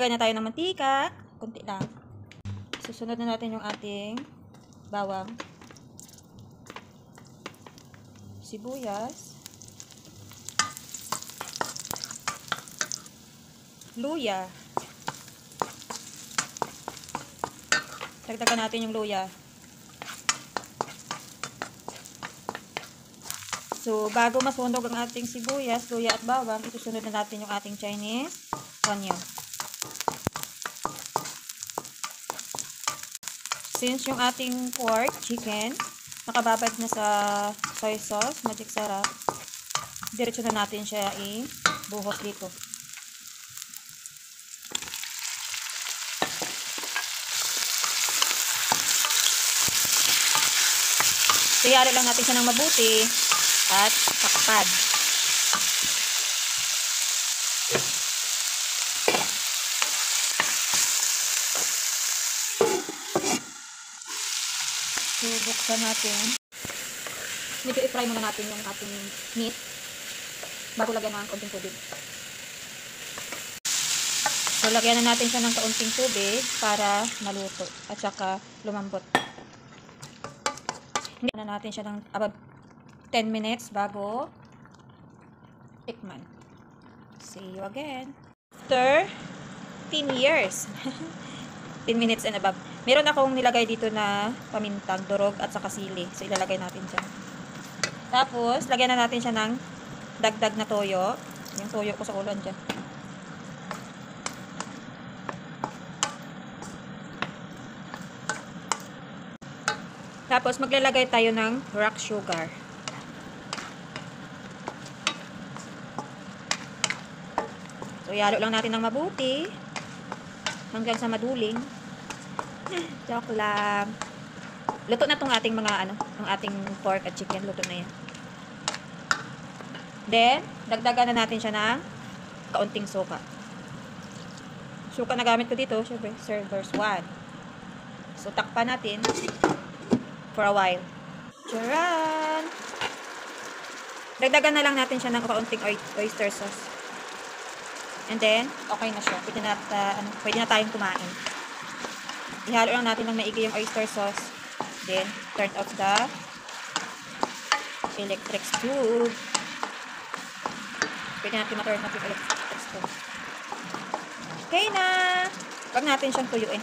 Maglagay na tayo ng mantika. Kunti lang. Susunod na natin yung ating bawang. Sibuyas. Luya. Dagdagan natin yung luya. So, bago masunog ang ating sibuyas, luya at bawang, isusunod na natin yung ating Chinese onion. Since yung ating pork, chicken, nakababad na sa soy sauce, magic sarap, diretso na natin siya i-buhos dito. Tiyari lang natin siya ng mabuti at takpan. So, buksan natin. Medyo i-fry muna natin yung ating meat bago lagyan ng konting tubig. So, lagyan na natin siya ng kaunting tubig para maluto at saka lumambot. Hindi na natin siya ng about 10 minutes bago tikman. See you again. After 10 years. 10 minutes and above. Meron akong nilagay dito na pamintang, durog at saka sili. So, ilalagay natin siya. Tapos, lagyan na natin siya ng dagdag na toyo. Yung toyo ko sa ulan dyan. Tapos, maglalagay tayo ng rock sugar. So, ihalo lang natin ng mabuti hanggang sa maduling. Joke lang. Luto na tong ating mga ang ating pork at chicken. Luto na yan. Then, dagdagan na natin siya ng kaunting suka. Suka na gamit ko dito, syempre, servers 1. So, takpan natin for a while. Charan! Dagdagan na lang natin siya ng kaunting oyster sauce. And then, okay na siya. Pwede na tayong kumain. Ihalo lang natin ng maigi yung oyster sauce. Then, turn off the electric stove. Pwede natin ma-turn off yung electric stove. Okay na! Huwag natin siyang tuyuin.